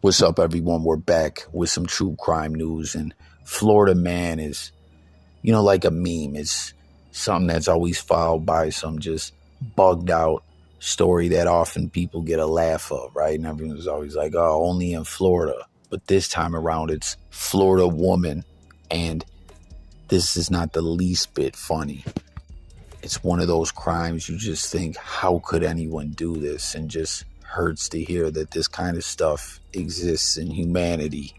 What's up, everyone? We're back with some true crime news. And Florida man is, like a meme. It's something that's always followed by some just bugged out story that often people get a laugh of, right? And everyone's always like, oh, only in Florida. But this time around, it's Florida woman. And this is not the least bit funny. It's one of those crimes you just think, how could anyone do this? And just hurts to hear that this kind of stuff exists in humanity.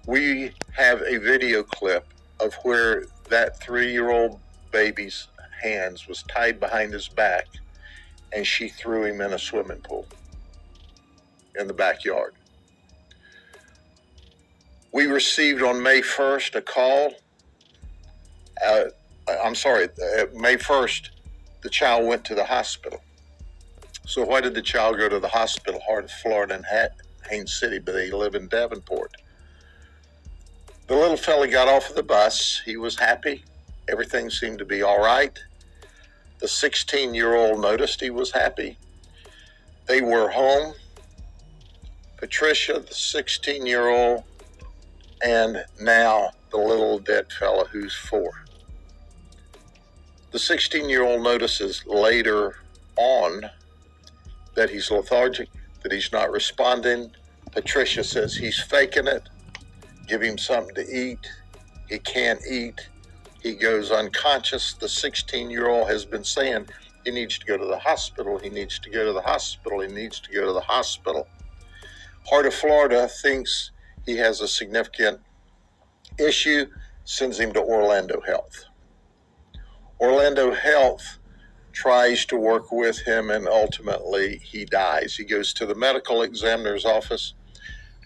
We have a video clip of where that 3-year-old baby's hands was tied behind his back and she threw him in a swimming pool in the backyard. We received on May 1st a call. May 1st, the child went to the hospital. So why did the child go to the hospital? Heart of Florida in Haines City, but they live in Davenport. The little fella got off of the bus. He was happy. Everything seemed to be all right. The 16-year-old noticed he was happy. They were home. Patricia, the 16-year-old, and now the little dead fella who's 4. The 16-year-old notices later on that he's lethargic, that he's not responding. Patricia says he's faking it. Give him something to eat. He can't eat. He goes unconscious. The 16-year-old has been saying he needs to go to the hospital. He needs to go to the hospital. He needs to go to the hospital. Heart of Florida thinks he has a significant issue, sends him to Orlando Health. Orlando Health tries to work with him, and ultimately he dies. He goes to the medical examiner's office,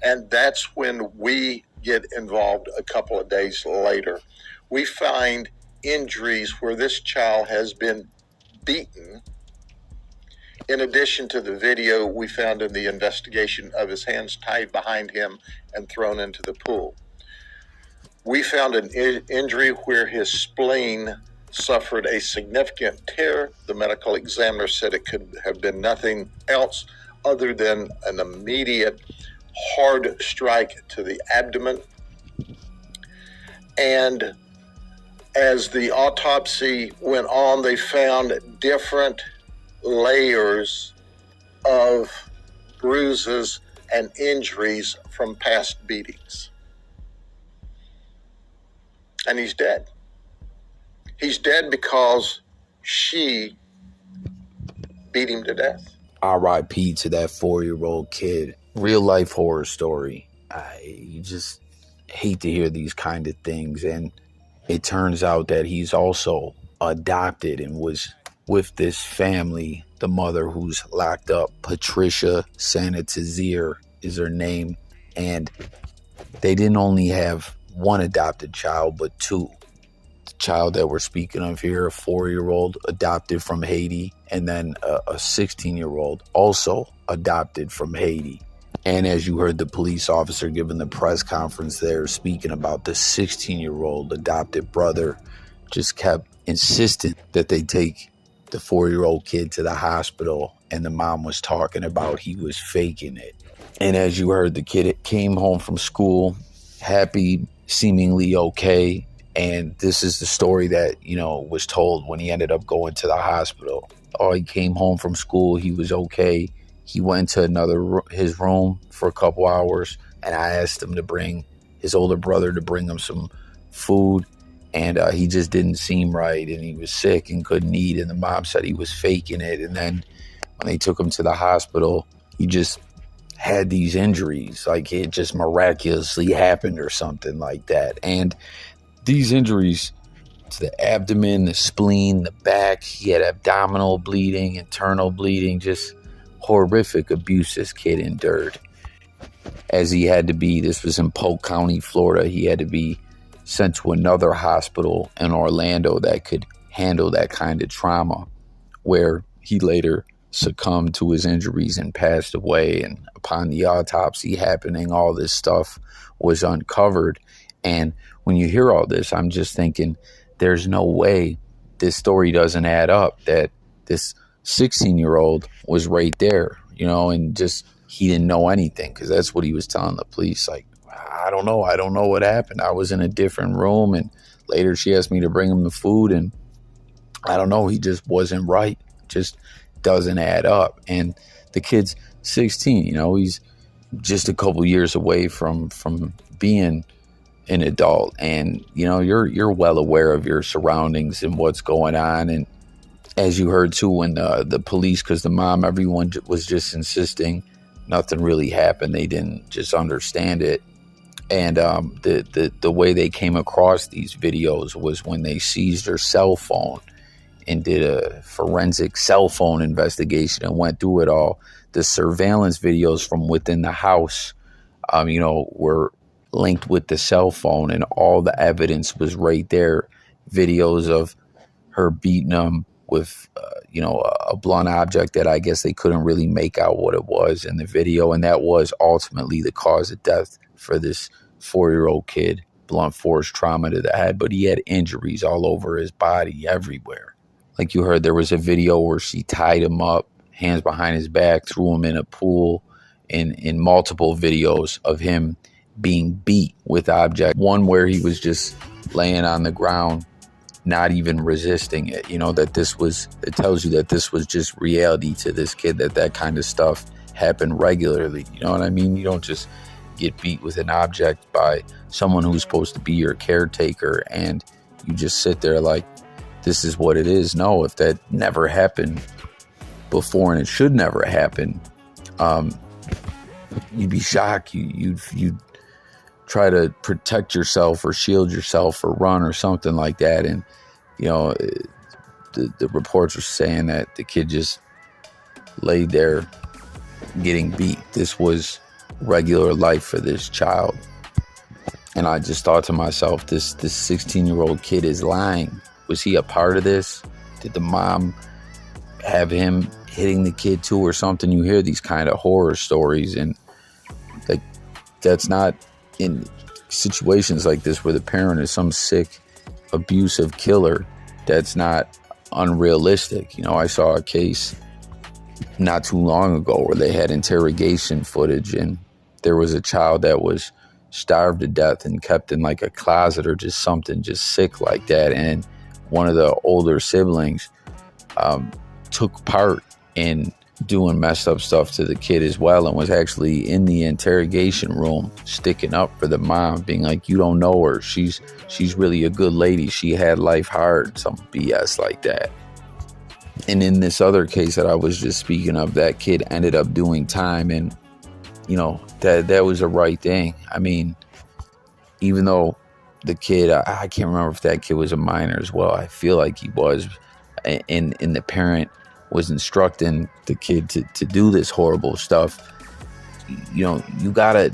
and that's when we get involved a couple of days later. We find injuries where this child has been beaten. In addition to the video we found in the investigation of his hands tied behind him and thrown into the pool. We found an injury where his spleen suffered a significant tear. The medical examiner said it could have been nothing else other than an immediate hard strike to the abdomen. And as the autopsy went on, they found different layers of bruises and injuries from past beatings. And he's dead. He's dead because she beat him to death. R.I.P. to that 4-year-old kid. Real life horror story. You just hate to hear these kind of things. And it turns out that he's also adopted and was with this family. The mother who's locked up, Patricia Sanitazir is her name. And they didn't only have one adopted child, but 2. Child that we're speaking of here, a 4-year-old adopted from Haiti, and then a 16-year-old also adopted from Haiti. And as you heard the police officer giving the press conference there, speaking about the 16-year-old adopted brother, just kept insisting that they take the 4-year-old kid to the hospital, and the mom was talking about he was faking it. And as you heard, the kid came home from school, happy, seemingly okay. And this is the story that, was told when he ended up going to the hospital. Oh, he came home from school. He was okay. He went to his room for a couple hours, and I asked him to bring his older brother to bring him some food. And he just didn't seem right, and he was sick and couldn't eat. And the mom said he was faking it. And then when they took him to the hospital, he just had these injuries, like it just miraculously happened or something like that. And these injuries to the abdomen, the spleen, the back, he had abdominal bleeding, internal bleeding, just horrific abuse this kid endured. As he had to be, this was in Polk County, Florida, he had to be sent to another hospital in Orlando that could handle that kind of trauma, where he later succumbed to his injuries and passed away. And upon the autopsy happening, all this stuff was uncovered. And when you hear all this, I'm just thinking, there's no way this story doesn't add up, that this 16-year-old was right there, and just he didn't know anything, because that's what he was telling the police. Like, I don't know what happened. I was in a different room, and later she asked me to bring him the food, and I don't know, he just wasn't right. Just doesn't add up. And the kid's 16, he's just a couple years away from being an adult, and you're well aware of your surroundings and what's going on. And as you heard too, when the police, because the mom, everyone was just insisting nothing really happened, they didn't just understand it. And the way they came across these videos was when they seized her cell phone and did a forensic cell phone investigation and went through it all. The surveillance videos from within the house, were linked with the cell phone, and all the evidence was right there. Videos of her beating him with, a blunt object that I guess they couldn't really make out what it was in the video. And that was ultimately the cause of death for this 4-year-old kid, blunt force trauma to the head. But he had injuries all over his body, everywhere. Like you heard, there was a video where she tied him up, hands behind his back, threw him in a pool, in multiple videos of him being beat with objects. One where he was just laying on the ground, not even resisting it. It tells you that this was just reality to this kid, that kind of stuff happened regularly. You know what I mean? You don't just get beat with an object by someone who's supposed to be your caretaker and you just sit there like, this is what it is. No, if that never happened before, and it should never happen, you'd be shocked. You'd try to protect yourself or shield yourself or run or something like that. And, the reports are saying that the kid just laid there getting beat. This was regular life for this child. And I just thought to myself, this 16-year-old kid is lying. Was he a part of this? Did the mom have him hitting the kid too or something? You hear these kind of horror stories, and like, that's not, in situations like this where the parent is some sick, abusive killer, that's not unrealistic. I saw a case not too long ago where they had interrogation footage, and there was a child that was starved to death and kept in like a closet or just something, just sick like that. And one of the older siblings took part in doing messed up stuff to the kid as well, and was actually in the interrogation room sticking up for the mom, being like, you don't know her, she's really a good lady, she had life hard, some BS like that. And in this other case that I was just speaking of, that kid ended up doing time, and that was the right thing. I mean, even though the kid, I can't remember if that kid was a minor as well, I feel like he was, and the parent was instructing the kid to do this horrible stuff. You gotta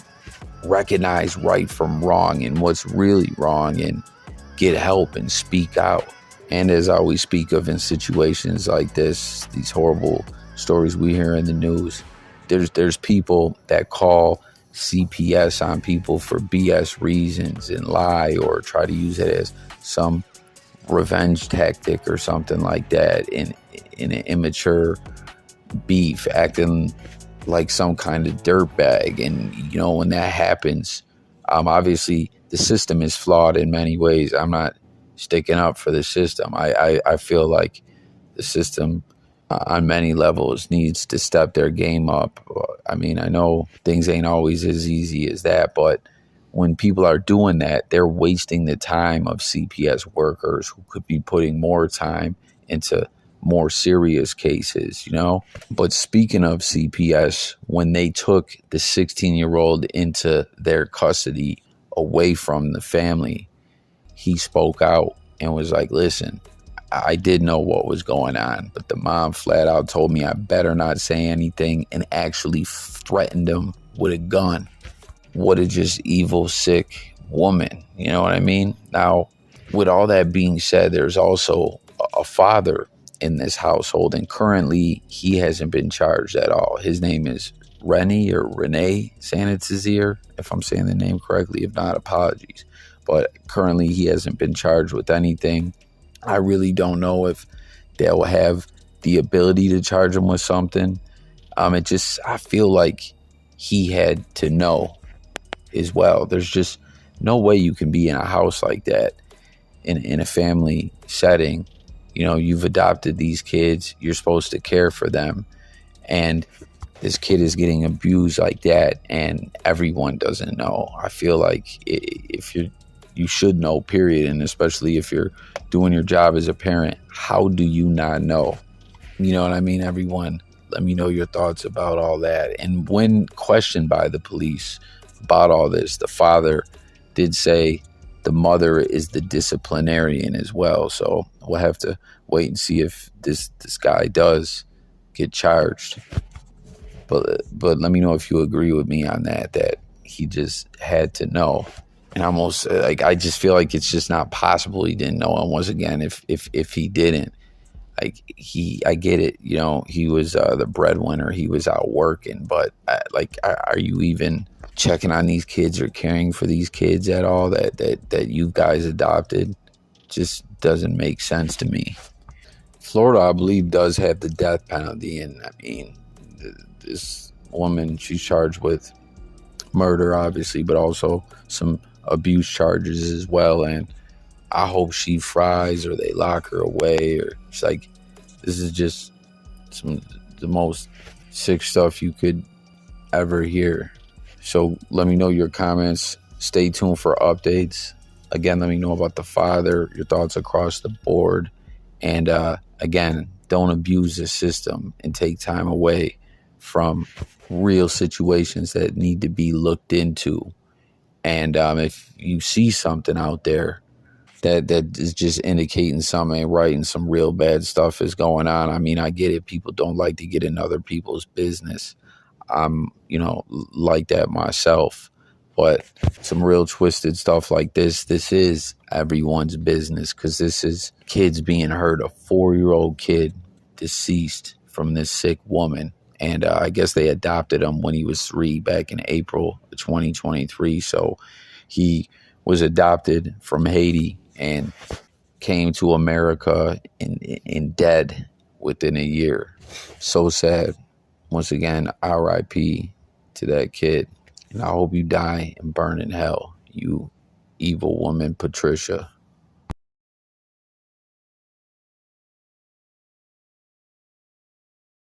recognize right from wrong and what's really wrong, and get help and speak out. And as I always speak of in situations like this, these horrible stories we hear in the news, there's people that call CPS on people for BS reasons and lie, or try to use it as some revenge tactic or something like that, in an immature beef, acting like some kind of dirtbag. And when that happens, obviously the system is flawed in many ways. I'm not sticking up for the system. I feel like the system on many levels needs to step their game up. I mean, I know things ain't always as easy as that, but when people are doing that, they're wasting the time of CPS workers who could be putting more time into more serious cases, But speaking of CPS, when they took the 16-year-old into their custody away from the family, he spoke out and was like, listen, I did know what was going on, but the mom flat out told me I better not say anything, and actually threatened him with a gun. What a just evil, sick woman. You know what I mean? Now, with all that being said, there's also a father in this household, and currently he hasn't been charged at all. His name is Rene Sanitizer, if I'm saying the name correctly. If not, apologies. But currently he hasn't been charged with anything. I really don't know if they'll have the ability to charge him with something. I feel like he had to know as well. There's just no way you can be in a house like that in a family setting. You know, you've adopted these kids, you're supposed to care for them, and this kid is getting abused like that, and everyone doesn't know. I feel like if you should know, period, and especially if you're doing your job as a parent, how do you not know? You know what I mean? Everyone, let me know your thoughts about all that. And when questioned by the police about all this, the father did say the mother is the disciplinarian as well. So we'll have to wait and see if this guy does get charged. But let me know if you agree with me on that he just had to know. And almost like I just feel like it's just not possible he didn't know. And once again, if he didn't, like I get it, you know, he was the breadwinner, he was out working, but are you even checking on these kids or caring for these kids at all that you guys adopted? Just doesn't make sense to me. Florida, I believe, does have the death penalty, and I mean, this woman, she's charged with murder, obviously, but also some abuse charges as well, and I hope she fries or they lock her away, or it's like, this is just the most sick stuff you could ever hear. So let me know your comments. Stay tuned for updates. Again, let me know about the father, your thoughts across the board. And again, don't abuse the system and take time away from real situations that need to be looked into. And if you see something out there that is just indicating something ain't right and some real bad stuff is going on, I mean, I get it. People don't like to get in other people's business. I'm, like that myself. But some real twisted stuff like this is everyone's business, because this is kids being hurt. A 4-year-old kid deceased from this sick woman. And I guess they adopted him when he was 3 back in April of 2023. So he was adopted from Haiti and came to America and dead within a year. So sad. Once again, RIP to that kid. And I hope you die and burn in hell, you evil woman, Patricia.